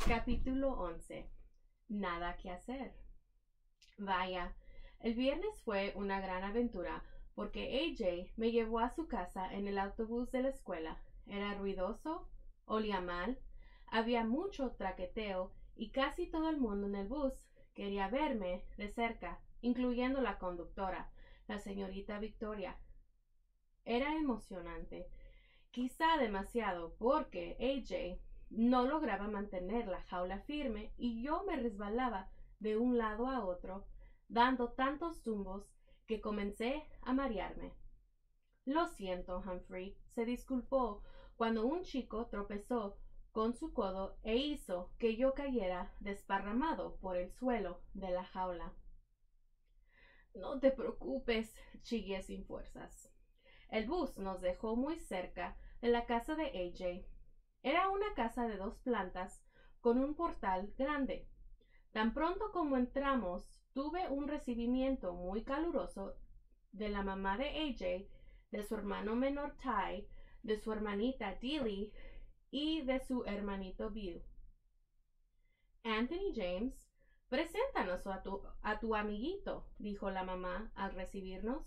Capítulo 11. Nada que hacer. Vaya, el viernes fue una gran aventura porque AJ me llevó a su casa en el autobús de la escuela. Era ruidoso, olía mal, había mucho traqueteo y casi todo el mundo en el bus quería verme de cerca, incluyendo la conductora, la señorita Victoria. Era emocionante, quizá demasiado, porque AJ no lograba mantener la jaula firme y yo me resbalaba de un lado a otro, dando tantos tumbos que comencé a marearme. Lo siento, Humphrey, se disculpó cuando un chico tropezó con su codo e hizo que yo cayera desparramado por el suelo de la jaula. No te preocupes, chillé sin fuerzas. El bus nos dejó muy cerca de la casa de AJ. Era una casa de 2 plantas con un portal grande. Tan pronto como entramos, tuve un recibimiento muy caluroso de la mamá de AJ, de su hermano menor Ty, de su hermanita Dilly y de su hermanito Bill. Anthony James, preséntanos a tu amiguito, dijo la mamá al recibirnos.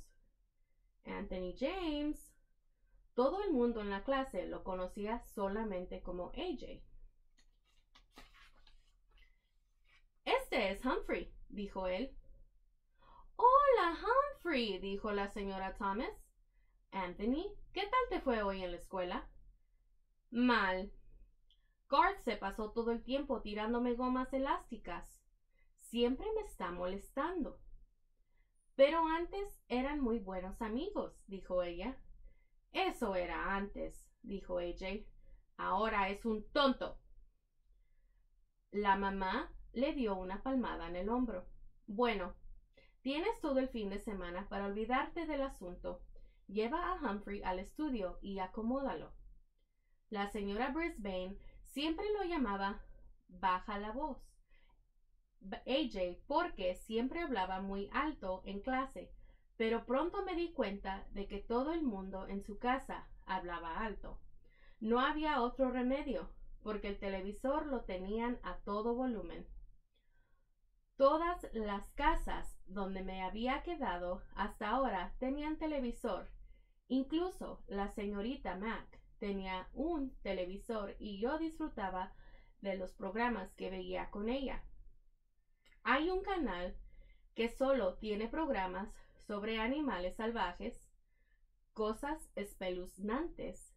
Anthony James. Todo el mundo en la clase lo conocía solamente como AJ. Este es Humphrey, dijo él. Hola, Humphrey, dijo la señora Thomas. Anthony, ¿qué tal te fue hoy en la escuela? Mal. Garth se pasó todo el tiempo tirándome gomas elásticas. Siempre me está molestando. Pero antes eran muy buenos amigos, dijo ella. Eso era antes, dijo AJ. Ahora es un tonto. La mamá le dio una palmada en el hombro. Bueno, tienes todo el fin de semana para olvidarte del asunto. Lleva a Humphrey al estudio y acomódalo. La señora Brisbane siempre lo llamaba baja la voz, AJ, porque siempre hablaba muy alto en clase, pero pronto me di cuenta de que todo el mundo en su casa hablaba alto. No había otro remedio, porque el televisor lo tenían a todo volumen. Todas las casas donde me había quedado hasta ahora tenían televisor. Incluso la señorita Mac tenía un televisor y yo disfrutaba de los programas que veía con ella. Hay un canal que solo tiene programas sobre animales salvajes, cosas espeluznantes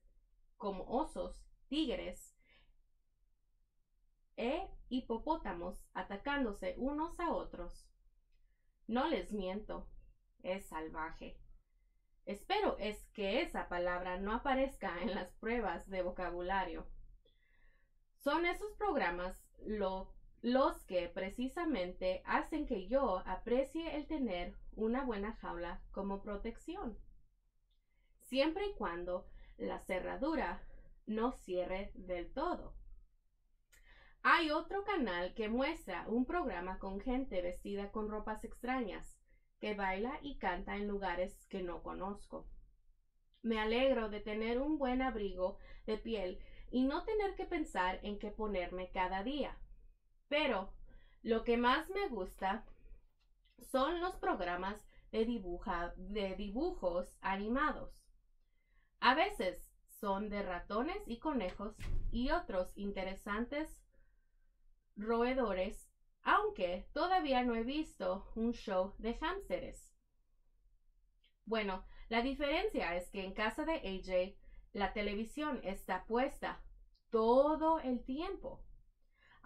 como osos, tigres e hipopótamos atacándose unos a otros. No les miento, es salvaje. Espero es que esa palabra no aparezca en las pruebas de vocabulario. Son esos programas los que precisamente hacen que yo aprecie el tener una buena jaula como protección, siempre y cuando la cerradura no cierre del todo. Hay otro canal que muestra un programa con gente vestida con ropas extrañas, que baila y canta en lugares que no conozco. Me alegro de tener un buen abrigo de piel y no tener que pensar en qué ponerme cada día. Pero lo que más me gusta son los programas de dibujos animados. A veces son de ratones y conejos y otros interesantes roedores, aunque todavía no he visto un show de hámsteres. Bueno, la diferencia es que en casa de AJ la televisión está puesta todo el tiempo.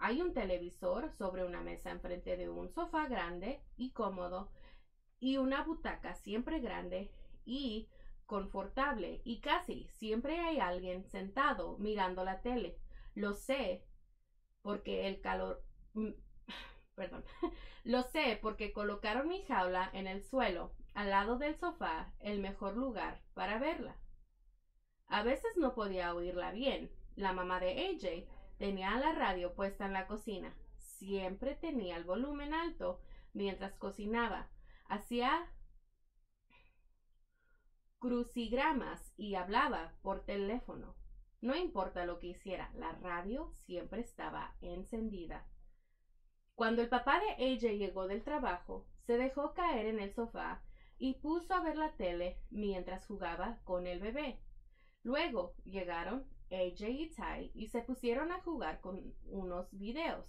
Hay un televisor sobre una mesa enfrente de un sofá grande y cómodo y una butaca siempre grande y confortable y casi siempre hay alguien sentado mirando la tele. Lo sé porque perdón, lo sé porque colocaron mi jaula en el suelo al lado del sofá, el mejor lugar para verla. A veces no podía oírla bien. La mamá de AJ tenía la radio puesta en la cocina. Siempre tenía el volumen alto mientras cocinaba. Hacía crucigramas y hablaba por teléfono. No importa lo que hiciera, la radio siempre estaba encendida. Cuando el papá de AJ llegó del trabajo, se dejó caer en el sofá y puso a ver la tele mientras jugaba con el bebé. Luego llegaron AJ y Ty y se pusieron a jugar con unos videos.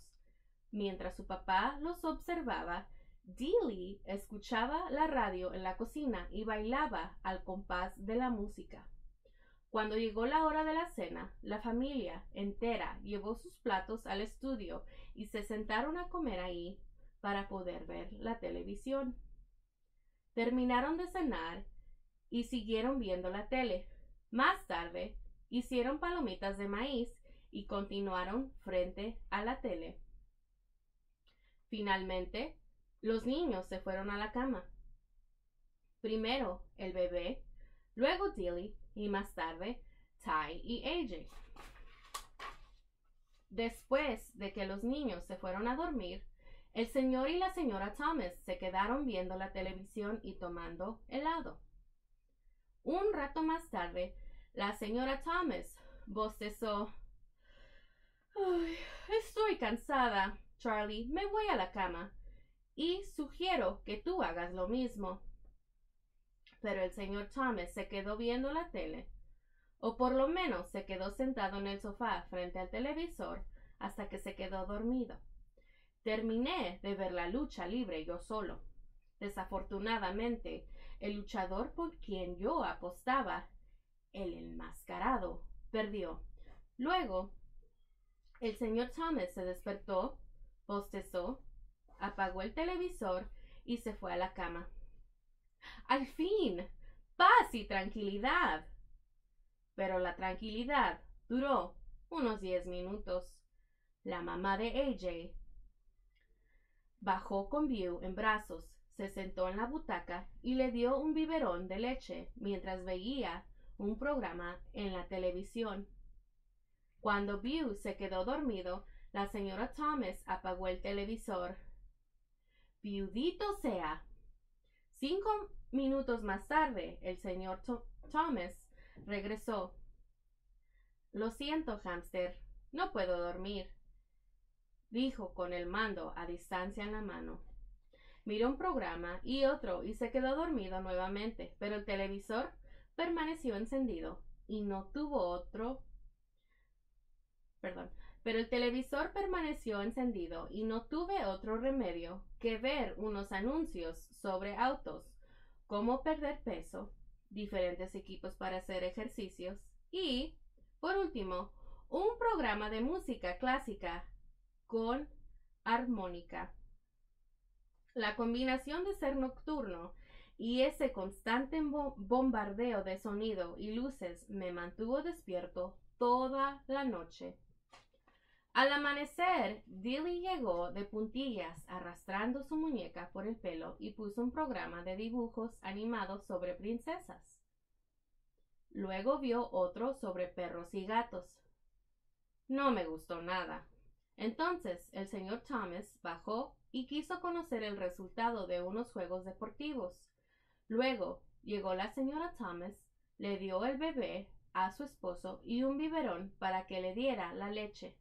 Mientras su papá los observaba, Dilly escuchaba la radio en la cocina y bailaba al compás de la música. Cuando llegó la hora de la cena, la familia entera llevó sus platos al estudio y se sentaron a comer ahí para poder ver la televisión. Terminaron de cenar y siguieron viendo la tele. Más tarde, hicieron palomitas de maíz y continuaron frente a la tele. Finalmente, los niños se fueron a la cama. Primero el bebé, luego Dilly y más tarde Ty y AJ. Después de que los niños se fueron a dormir, el señor y la señora Thomas se quedaron viendo la televisión y tomando helado. Un rato más tarde, la señora Thomas bostezó. Ay, estoy cansada, Charlie, me voy a la cama y sugiero que tú hagas lo mismo. Pero el señor Thomas se quedó viendo la tele, o por lo menos se quedó sentado en el sofá frente al televisor hasta que se quedó dormido. Terminé de ver la lucha libre yo solo. Desafortunadamente, el luchador por quien yo apostaba, el enmascarado, perdió. Luego, el señor Thomas se despertó, bostezó, apagó el televisor y se fue a la cama. ¡Al fin! ¡Paz y tranquilidad! Pero la tranquilidad duró unos 10 minutos. La mamá de AJ bajó con Beau en brazos, se sentó en la butaca y le dio un biberón de leche mientras veía un programa en la televisión. Cuando Beau se quedó dormido, la señora Thomas apagó el televisor. ¡Viudito sea! 5 minutos más tarde, el señor Thomas regresó. Lo siento, hámster, no puedo dormir, dijo con el mando a distancia en la mano. Miró un programa y otro y se quedó dormido nuevamente, pero el televisor permaneció encendido y no tuvo otro. Pero el televisor permaneció encendido y no tuve otro remedio que ver unos anuncios sobre autos, cómo perder peso, diferentes equipos para hacer ejercicios y, por último, un programa de música clásica con armónica. La combinación de ser nocturno y ese constante bombardeo de sonido y luces me mantuvo despierto toda la noche. Al amanecer, Dilly llegó de puntillas arrastrando su muñeca por el pelo y puso un programa de dibujos animados sobre princesas. Luego vio otro sobre perros y gatos. No me gustó nada. Entonces el señor Thomas bajó y quiso conocer el resultado de unos juegos deportivos. Luego llegó la señora Thomas, le dio el bebé a su esposo y un biberón para que le diera la leche.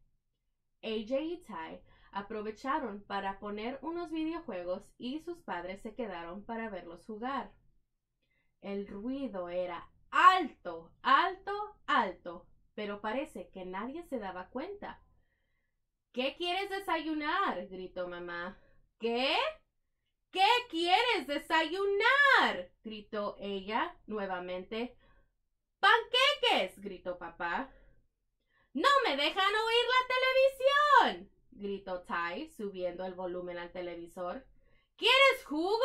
AJ y Ty aprovecharon para poner unos videojuegos y sus padres se quedaron para verlos jugar. El ruido era alto, alto, alto, pero parece que nadie se daba cuenta. ¿Qué quieres desayunar?, gritó mamá. ¿Qué? ¿Qué quieres desayunar?, gritó ella nuevamente. ¡Panqueques!, gritó papá. ¡No me dejan oír la televisión!, gritó Ty, subiendo el volumen al televisor. ¿Quieres jugo?,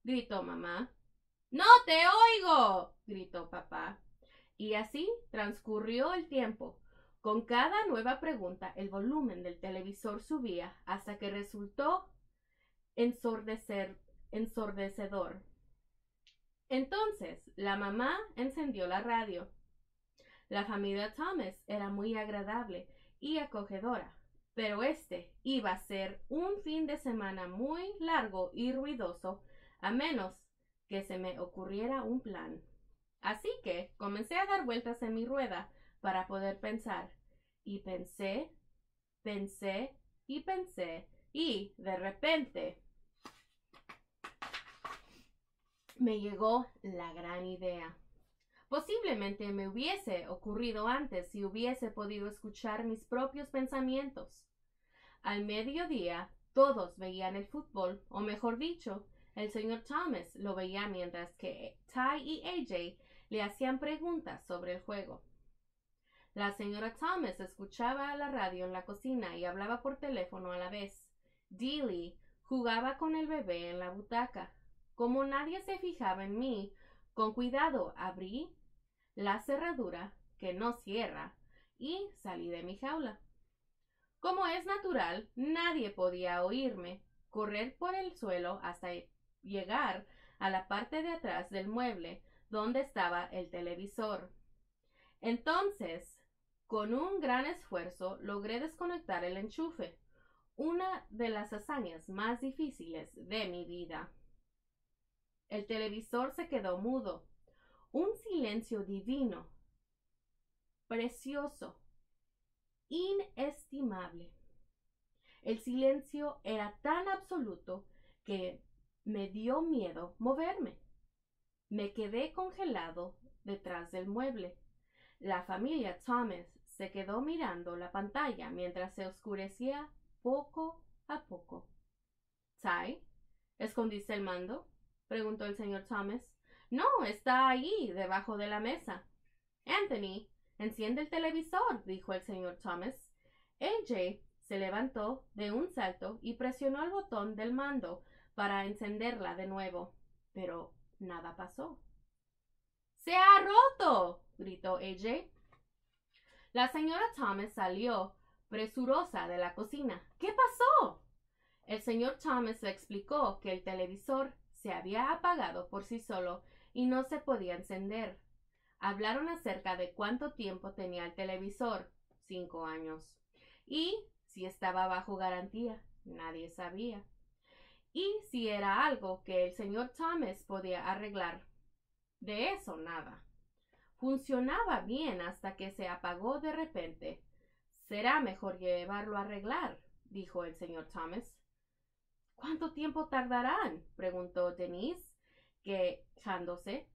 gritó mamá. ¡No te oigo!, gritó papá. Y así transcurrió el tiempo. Con cada nueva pregunta, el volumen del televisor subía hasta que resultó ensordecedor. Entonces, la mamá encendió la radio. La familia Thomas era muy agradable y acogedora, pero este iba a ser un fin de semana muy largo y ruidoso, a menos que se me ocurriera un plan. Así que comencé a dar vueltas en mi rueda para poder pensar. Y pensé, pensé y pensé, y de repente me llegó la gran idea. Posiblemente me hubiese ocurrido antes si hubiese podido escuchar mis propios pensamientos. Al mediodía todos veían el fútbol, o mejor dicho, el señor Thomas lo veía mientras que Ty y AJ le hacían preguntas sobre el juego. La señora Thomas escuchaba la radio en la cocina y hablaba por teléfono a la vez. Dilly jugaba con el bebé en la butaca. Como nadie se fijaba en mí, con cuidado abrí la cerradura, que no cierra, y salí de mi jaula. Como es natural, nadie podía oírme correr por el suelo hasta llegar a la parte de atrás del mueble donde estaba el televisor. Entonces, con un gran esfuerzo, logré desconectar el enchufe, una de las hazañas más difíciles de mi vida. El televisor se quedó mudo. Un silencio divino, precioso, inestimable. El silencio era tan absoluto que me dio miedo moverme. Me quedé congelado detrás del mueble. La familia Thomas se quedó mirando la pantalla mientras se oscurecía poco a poco. ¿Ty? ¿Escondiste el mando?, preguntó el señor Thomas. No, está allí, debajo de la mesa. Anthony, enciende el televisor, dijo el señor Thomas. AJ se levantó de un salto y presionó el botón del mando para encenderla de nuevo, pero nada pasó. ¡Se ha roto!, gritó AJ. La señora Thomas salió presurosa de la cocina. ¿Qué pasó? El señor Thomas le explicó que el televisor se había apagado por sí solo y no se podía encender. Hablaron acerca de cuánto tiempo tenía el televisor, 5 años, y si estaba bajo garantía, nadie sabía, y si era algo que el señor Thomas podía arreglar. De eso nada. Funcionaba bien hasta que se apagó de repente. Será mejor llevarlo a arreglar, dijo el señor Thomas. ¿Cuánto tiempo tardarán?, preguntó Denise, quejándose.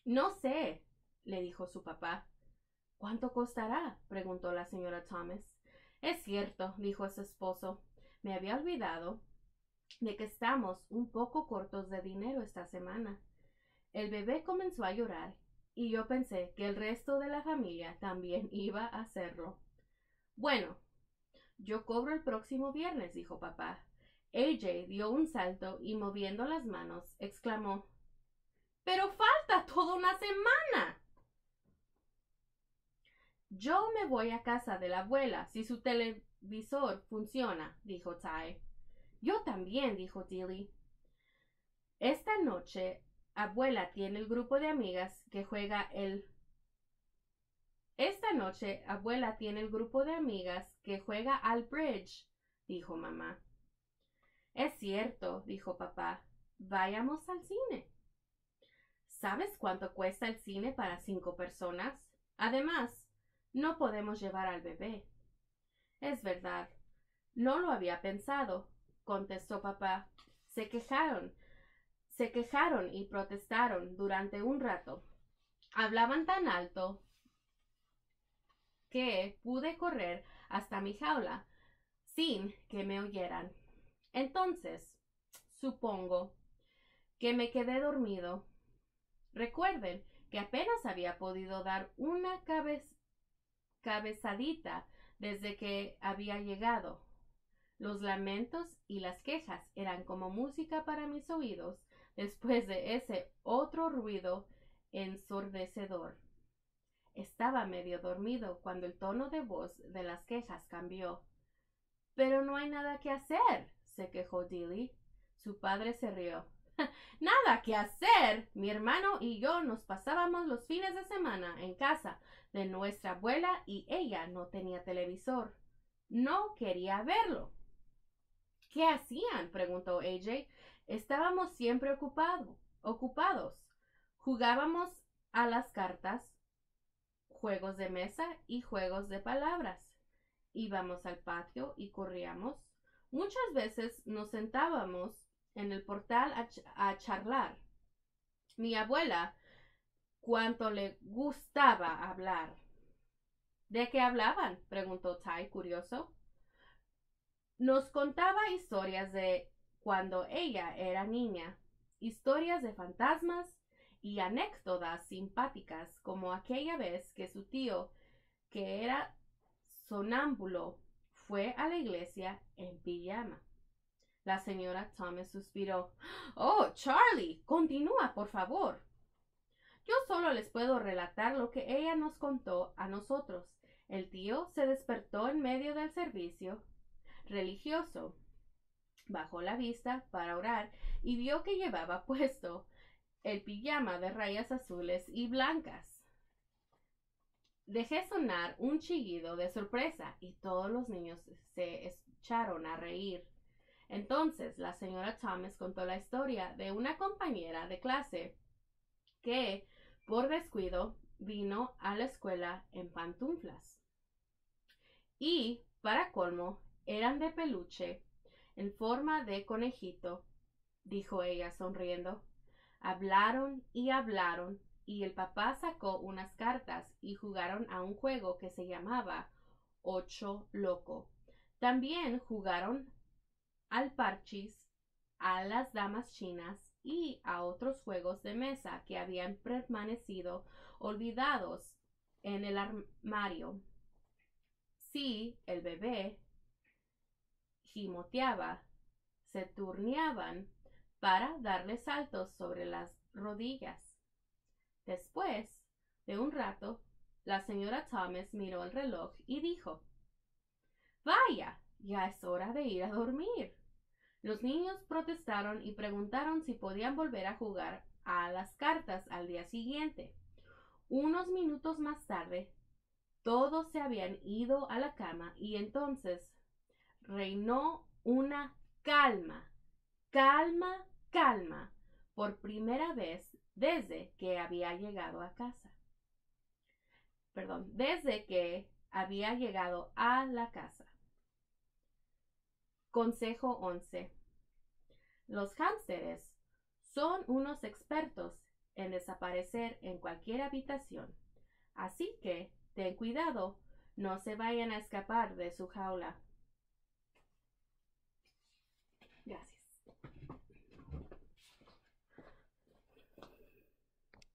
No sé, le dijo su papá. ¿Cuánto costará?, preguntó la señora Thomas. Es cierto, dijo su esposo. Me había olvidado de que estamos un poco cortos de dinero esta semana. El bebé comenzó a llorar y yo pensé que el resto de la familia también iba a hacerlo. Bueno, yo cobro el próximo viernes, dijo papá. AJ dio un salto y moviendo las manos exclamó: ¡Pero falta toda una semana! Yo me voy a casa de la abuela si su televisor funciona, dijo Ty. Yo también, dijo Dilly. Esta noche abuela tiene el grupo de amigas que juega al bridge, dijo mamá. Es cierto, dijo papá. Vayamos al cine. ¿Sabes cuánto cuesta el cine para 5 personas? Además, no podemos llevar al bebé. Es verdad. No lo había pensado, contestó papá. Se quejaron y protestaron durante un rato. Hablaban tan alto que pude correr hasta mi jaula sin que me oyeran. Entonces, supongo que me quedé dormido. Recuerden que apenas había podido dar una cabezadita desde que había llegado. Los lamentos y las quejas eran como música para mis oídos después de ese otro ruido ensordecedor. Estaba medio dormido cuando el tono de voz de las quejas cambió. Pero no hay nada que hacer, se quejó Dilly. Su padre se rió. Nada que hacer. Mi hermano y yo nos pasábamos los fines de semana en casa de nuestra abuela y ella no tenía televisor. No quería verlo. ¿Qué hacían?, preguntó AJ. Estábamos siempre ocupados. Jugábamos a las cartas, juegos de mesa y juegos de palabras. Íbamos al patio y corríamos. Muchas veces nos sentábamos en el portal a charlar. Mi abuela, cuánto le gustaba hablar. ¿De qué hablaban?, preguntó Ty, curioso. Nos contaba historias de cuando ella era niña, historias de fantasmas y anécdotas simpáticas, como aquella vez que su tío, que era sonámbulo, fue a la iglesia en pijama. La señora Thomas suspiró. Oh, Charlie, continúa, por favor. Yo solo les puedo relatar lo que ella nos contó a nosotros. El tío se despertó en medio del servicio religioso. Bajó la vista para orar y vio que llevaba puesto el pijama de rayas azules y blancas. Dejé sonar un chillido de sorpresa y todos los niños se echaron a reír. Entonces la señora Thomas contó la historia de una compañera de clase que, por descuido, vino a la escuela en pantuflas. Y, para colmo, eran de peluche, en forma de conejito, dijo ella sonriendo. Hablaron y hablaron, y el papá sacó unas cartas y jugaron a un juego que se llamaba Ocho Loco. También jugaron al parchís, a las damas chinas y a otros juegos de mesa que habían permanecido olvidados en el armario. Si el bebé gimoteaba, se turneaban para darle saltos sobre las rodillas. Después de un rato, la señora Thomas miró el reloj y dijo: Vaya, ya es hora de ir a dormir. Los niños protestaron y preguntaron si podían volver a jugar a las cartas al día siguiente. Unos minutos más tarde, todos se habían ido a la cama y entonces reinó una calma, por primera vez desde que había llegado a casa. Desde que había llegado a la casa. Consejo 11. Los hámsteres son unos expertos en desaparecer en cualquier habitación, así que ten cuidado, no se vayan a escapar de su jaula. Gracias.